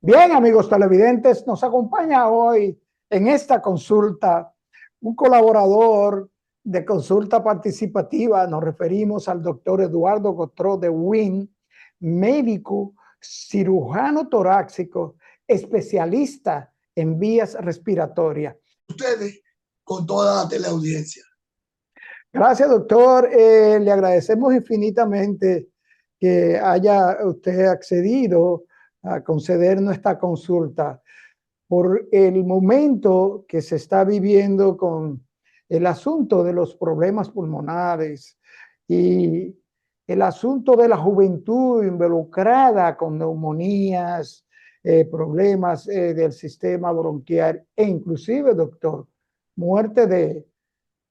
Bien, amigos televidentes, nos acompaña hoy en esta consulta un colaborador de consulta participativa. Nos referimos al doctor Eduardo Gotro de WIN, médico, cirujano torácico, especialista en vías respiratorias. Ustedes con toda la teleaudiencia. Gracias, doctor. Le agradecemos infinitamente que haya usted accedido a conceder nuestra consulta por el momento que se está viviendo con el asunto de los problemas pulmonares y el asunto de la juventud involucrada con neumonías, problemas del sistema bronquial e inclusive, doctor, muerte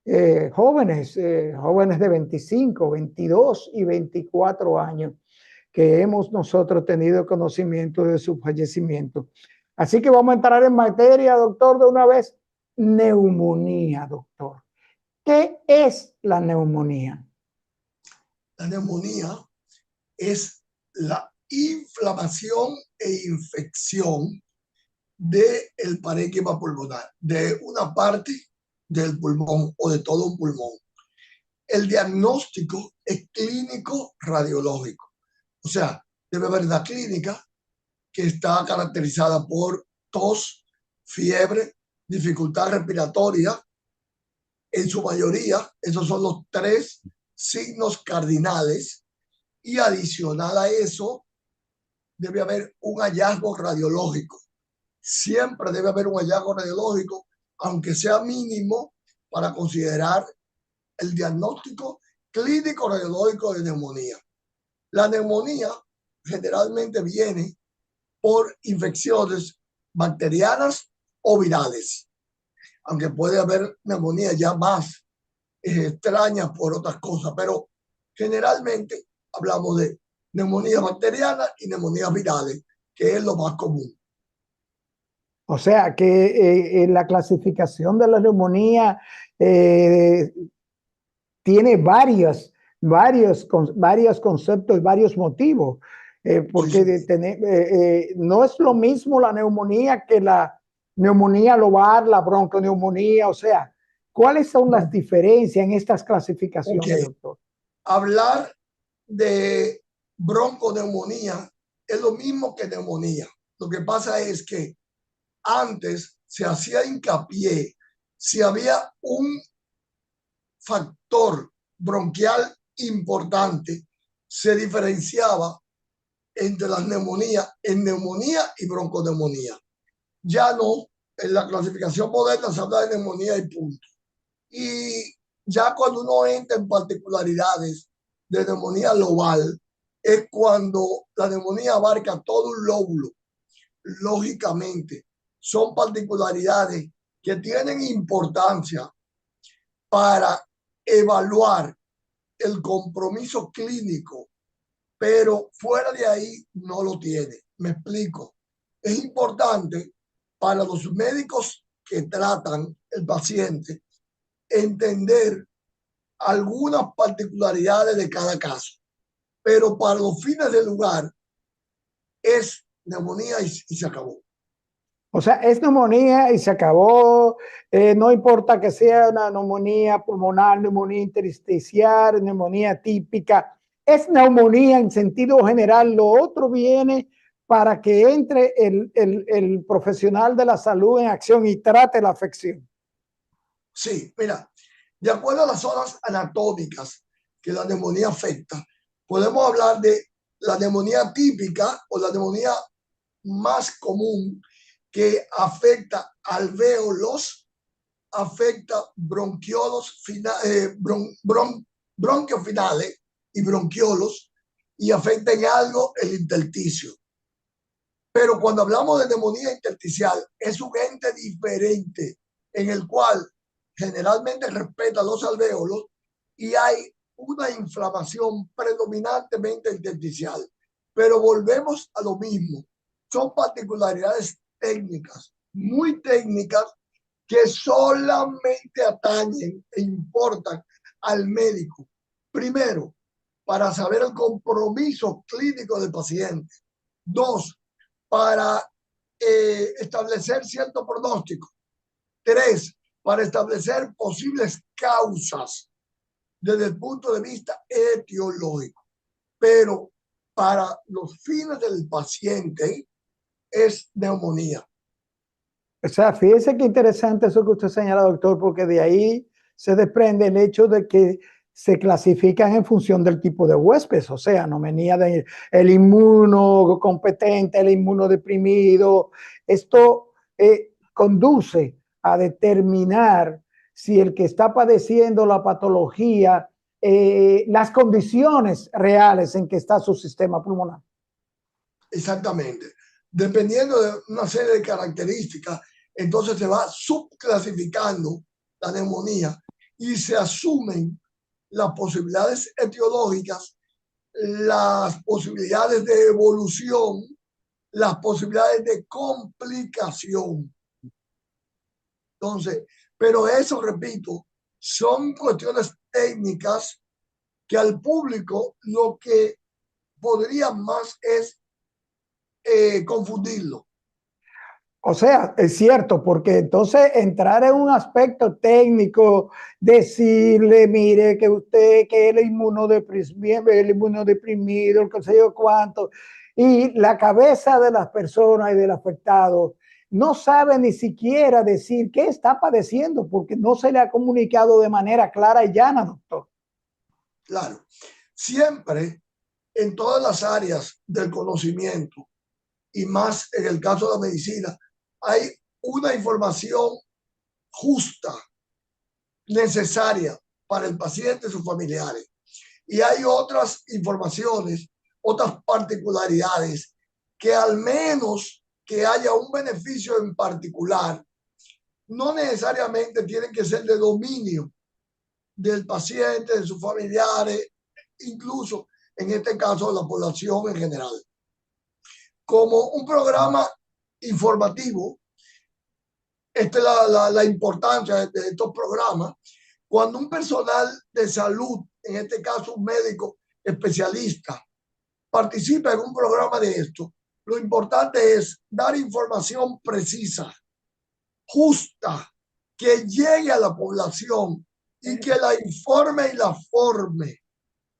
de jóvenes de 25, 22 y 24 años que hemos nosotros tenido conocimiento de su fallecimiento. Así que vamos a entrar en materia, doctor, de una vez. Neumonía, doctor. ¿Qué es la neumonía? La neumonía es la inflamación e infección del parénquima pulmonar, de una parte del pulmón o de todo un pulmón. El diagnóstico es clínico radiológico, o sea, debe haber una clínica que está caracterizada por tos, fiebre, dificultad respiratoria. En su mayoría, esos son los tres signos cardinales, y adicional a eso debe haber un hallazgo radiológico. Siempre debe haber un hallazgo radiológico, aunque sea mínimo, para considerar el diagnóstico clínico radiológico de neumonía. La neumonía generalmente viene por infecciones bacterianas o virales, aunque puede haber neumonía ya más extrañas por otras cosas, pero generalmente hablamos de neumonía bacteriana y neumonías virales, que es lo más común. O sea que en la clasificación de la neumonía tiene varios conceptos y varios motivos, porque Sí. no es lo mismo la neumonía que la neumonía lobar, la bronconeumonía. O sea, ¿cuáles son las diferencias en estas clasificaciones, doctor? Hablar de bronconeumonía es lo mismo que neumonía. Lo que pasa es que antes se hacía hincapié si había un factor bronquial importante, se diferenciaba entre las neumonías en neumonía y bronconeumonía. Ya no, en la clasificación moderna se habla de neumonía y punto. Y ya cuando uno entra en particularidades de neumonía global, es cuando la neumonía abarca todo un lóbulo. Lógicamente, son particularidades que tienen importancia para evaluar el compromiso clínico, pero fuera de ahí no lo tiene. Me explico. Es importante para los médicos que tratan el paciente entender algunas particularidades de cada caso, pero para los fines del lugar es neumonía y se acabó. O sea, es neumonía y se acabó. No importa que sea una neumonía pulmonar, neumonía intersticial, neumonía típica. Es neumonía en sentido general. Lo otro viene para que entre el profesional de la salud en acción y trate la afección. Sí, mira, de acuerdo a las zonas anatómicas que la neumonía afecta, podemos hablar de la neumonía típica o la neumonía más común, que afecta alvéolos, afecta bronquiolos, bronquios finales y bronquiolos, y afecta en algo el intersticio. Pero cuando hablamos de neumonía intersticial, es un ente diferente en el cual generalmente respeta los alvéolos y hay una inflamación predominantemente intersticial. Pero volvemos a lo mismo. Son particularidades técnicas, muy técnicas, que solamente atañen e importan al médico. Primero, para saber el compromiso clínico del paciente. Dos, para establecer cierto pronóstico. 3, para establecer posibles causas desde el punto de vista etiológico. Pero para los fines del paciente es neumonía. O sea, fíjese qué interesante eso que usted señala, doctor, porque de ahí se desprende el hecho de que se clasifican en función del tipo de huésped, o sea, neumonía del inmunocompetente, el inmunodeprimido. Esto conduce a determinar si el que está padeciendo la patología, las condiciones reales en que está su sistema pulmonar. Exactamente. Dependiendo de una serie de características, entonces se va subclasificando la neumonía y se asumen las posibilidades etiológicas, las posibilidades de evolución, las posibilidades de complicación. Entonces, pero eso, repito, son cuestiones técnicas que al público lo que podría más es confundirlo. O sea, es cierto, porque entonces entrar en un aspecto técnico, decirle, mire, que usted, que el inmunodeprimido, el qué sé yo cuánto, y la cabeza de las personas y del afectado no sabe ni siquiera decir qué está padeciendo, porque no se le ha comunicado de manera clara y llana, doctor. Claro, siempre en todas las áreas del conocimiento, y más en el caso de la medicina, hay una información justa, necesaria para el paciente y sus familiares. Y hay otras informaciones, otras particularidades que al menos que haya un beneficio en particular, no necesariamente tienen que ser de dominio del paciente, de sus familiares, incluso en este caso de la población en general. Como un programa informativo, esta es la importancia de estos programas. Cuando un personal de salud, en este caso un médico especialista, participa en un programa de esto, lo importante es dar información precisa, justa, que llegue a la población y que la informe y la forme,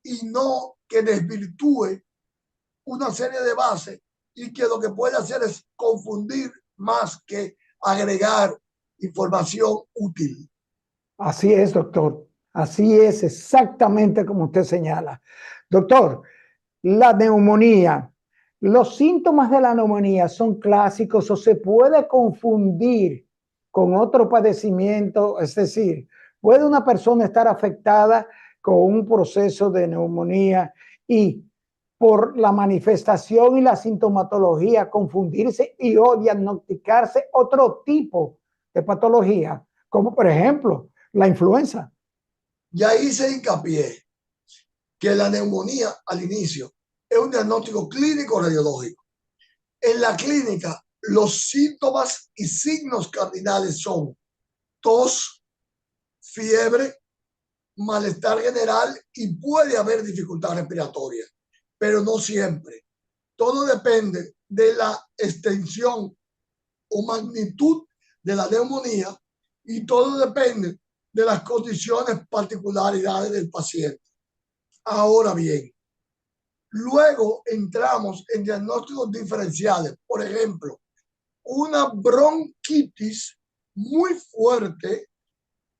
y no que desvirtúe una serie de bases y que lo que puede hacer es confundir más que agregar información útil. Así es, doctor. Así es, exactamente como usted señala. Doctor, la neumonía, los síntomas de la neumonía son clásicos o se puede confundir con otro padecimiento, es decir, puede una persona estar afectada con un proceso de neumonía y por la manifestación y la sintomatología confundirse y o diagnosticarse otro tipo de patología, como por ejemplo la influenza. Y ahí se hincapié que la neumonía al inicio es un diagnóstico clínico radiológico. En la clínica, los síntomas y signos cardinales son tos, fiebre, malestar general y puede haber dificultad respiratoria, pero no siempre. Todo depende de la extensión o magnitud de la neumonía y todo depende de las condiciones, particularidades del paciente. Ahora bien, luego entramos en diagnósticos diferenciales. Por ejemplo, una bronquitis muy fuerte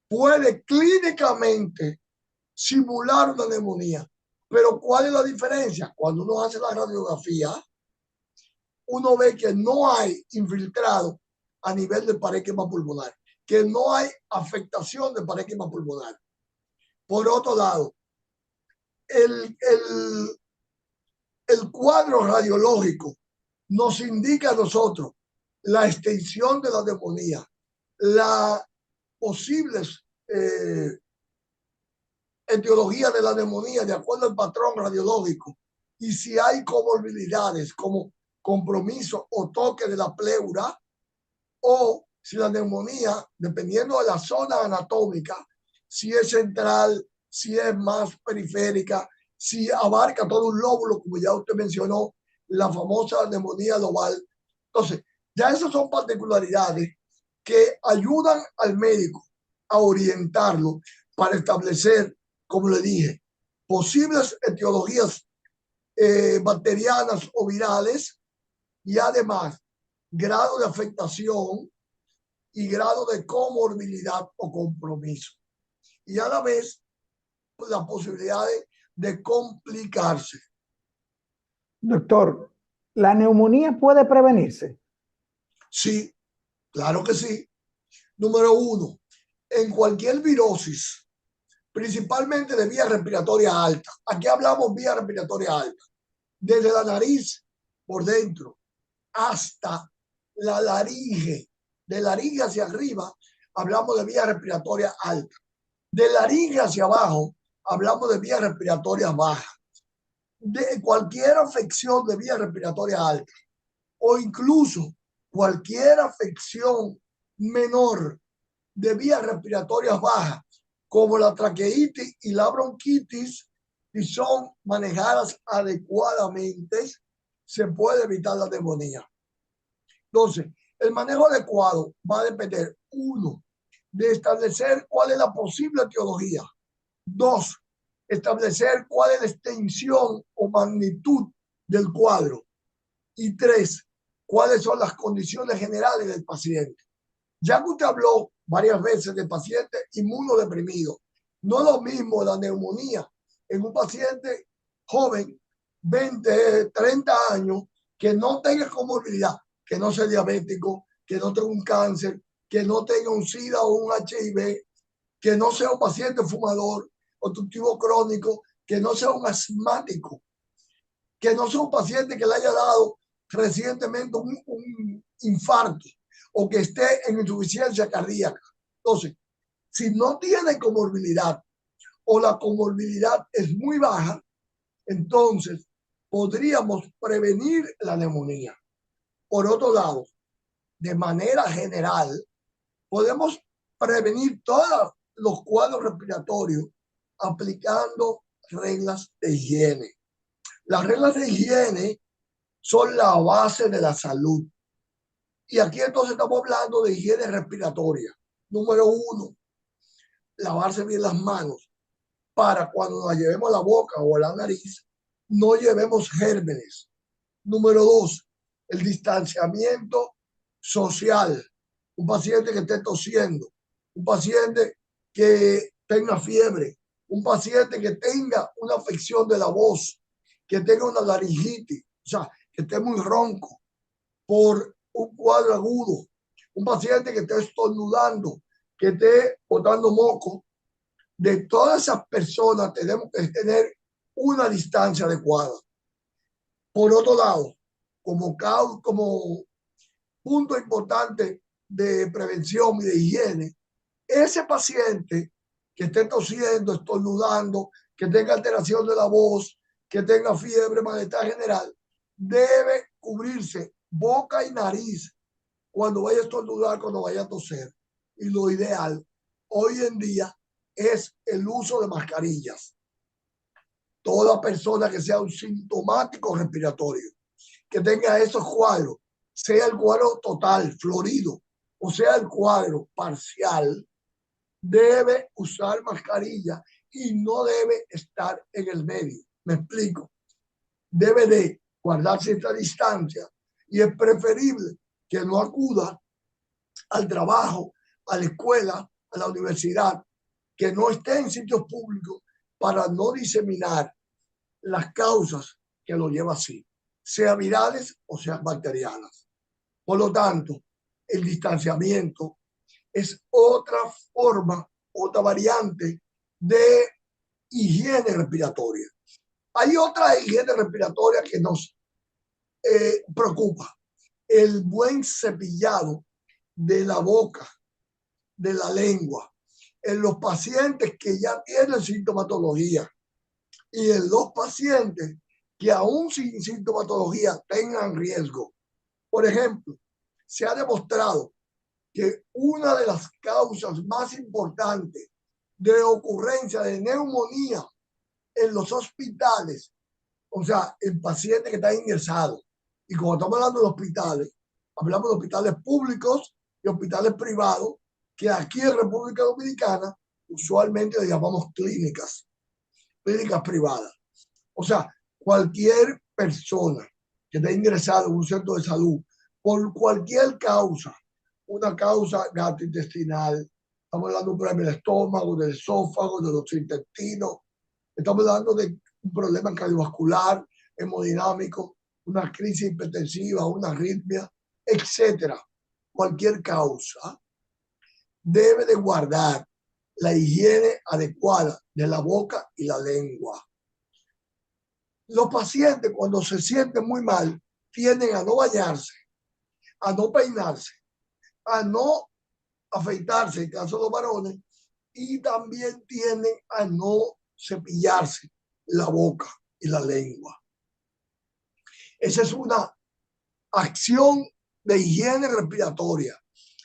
puede clínicamente simular una neumonía. Pero ¿cuál es la diferencia? Cuando uno hace la radiografía, uno ve que no hay infiltrado a nivel de parénquima pulmonar, que no hay afectación de parénquima pulmonar. Por otro lado, el cuadro radiológico nos indica a nosotros la extensión de la neumonía, las posibles etiologías de la neumonía de acuerdo al patrón radiológico y si hay comorbilidades como compromiso o toque de la pleura o si la neumonía, dependiendo de la zona anatómica, si es central, si es más periférica, si abarca todo un lóbulo, como ya usted mencionó, la famosa neumonía global. Entonces, Ya esas son particularidades que ayudan al médico a orientarlo para establecer, como le dije, posibles etiologías bacterianas o virales y además grado de afectación y grado de comorbilidad o compromiso. Y a la vez la posibilidad de complicarse. Doctor, ¿la neumonía puede prevenirse? Sí, claro que sí. Número uno, en cualquier virosis, principalmente de vía respiratoria alta. Aquí hablamos vía respiratoria alta. Desde la nariz por dentro hasta la laringe. De laringe hacia arriba hablamos de vía respiratoria alta. De laringe hacia abajo hablamos de vía respiratoria baja. De cualquier afección de vía respiratoria alta o incluso cualquier afección menor de vías respiratorias bajas, como la traqueitis y la bronquitis, si son manejadas adecuadamente, se puede evitar la neumonía. Entonces, el manejo adecuado va a depender, uno, de establecer cuál es la posible etiología. Dos, establecer cuál es la extensión o magnitud del cuadro. Y tres, cuáles son las condiciones generales del paciente. Ya que usted habló varias veces de paciente inmunodeprimido, no es lo mismo la neumonía en un paciente joven, 20, 30 años, que no tenga comorbilidad, que no sea diabético, que no tenga un cáncer, que no tenga un SIDA o un HIV, que no sea un paciente fumador, obstructivo crónico, que no sea un asmático, que no sea un paciente que le haya dado recientemente un infarto o que esté en insuficiencia cardíaca. Entonces, si no tiene comorbilidad o la comorbilidad es muy baja, entonces podríamos prevenir la neumonía. Por otro lado, de manera general, podemos prevenir todos los cuadros respiratorios aplicando reglas de higiene. Las reglas de higiene son la base de la salud. Y aquí entonces estamos hablando de higiene respiratoria. Número uno, lavarse bien las manos para cuando nos llevemos a la boca o a la nariz, no llevemos gérmenes. Número dos, el distanciamiento social. Un paciente que esté tosiendo, un paciente que tenga fiebre, un paciente que tenga una afección de la voz, que tenga una laringitis, o sea, que esté muy ronco por un cuadro agudo, un paciente que esté estornudando, que esté botando moco. De todas esas personas tenemos que tener una distancia adecuada. Por otro lado, como punto importante de prevención y de higiene, ese paciente que esté tosiendo, estornudando, que tenga alteración de la voz, que tenga fiebre, malestar general, debe cubrirse boca y nariz cuando vaya a estornudar, cuando vaya a toser. Y lo ideal hoy en día es el uso de mascarillas. Toda persona que sea un sintomático respiratorio, que tenga esos cuadros, sea el cuadro total, florido, o sea el cuadro parcial, debe usar mascarilla y no debe estar en el medio. Me explico. Debe de guardar cierta distancia y es preferible que no acuda al trabajo, a la escuela, a la universidad, que no esté en sitios públicos para no diseminar las causas que lo lleva así, sea virales o sean bacterianas. Por lo tanto, el distanciamiento es otra forma, otra variante de higiene respiratoria. Hay otra higiene respiratoria que nos preocupa, el buen cepillado de la boca, de la lengua, en los pacientes que ya tienen sintomatología y en los pacientes que aún sin sintomatología tengan riesgo. Por ejemplo, se ha demostrado que una de las causas más importantes de ocurrencia de neumonía en los hospitales, o sea, en pacientes que están ingresados, y como estamos hablando de hospitales, Hablamos de hospitales públicos y hospitales privados, que aquí en República Dominicana usualmente le llamamos clínicas privadas. O sea, cualquier persona que esté ingresada en un centro de salud por cualquier causa, una causa gastrointestinal, estamos hablando de un problema del estómago, del esófago, de los intestinos, estamos hablando de un problema cardiovascular, hemodinámico, una crisis hipertensiva, una arritmia, etcétera. Cualquier causa debe de guardar la higiene adecuada de la boca y la lengua. Los pacientes, cuando se sienten muy mal, tienden a no bañarse, a no peinarse, a no afeitarse en caso de los varones, y también tienden a no cepillarse la boca y la lengua. Esa es una acción de higiene respiratoria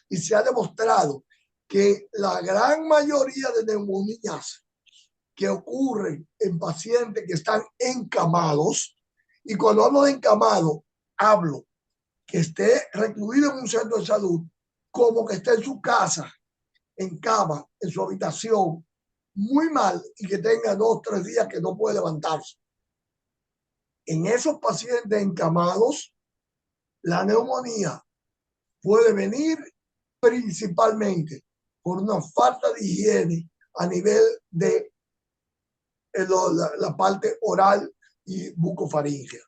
y se ha demostrado que la gran mayoría de neumonías que ocurren en pacientes que están encamados, y cuando hablo de encamado, hablo que esté recluido en un centro de salud, como que esté en su casa, en cama, en su habitación, muy mal, y que tenga 2 o 3 días que no puede levantarse. En esos pacientes encamados, la neumonía puede venir principalmente por una falta de higiene a nivel de la parte oral y bucofaringea.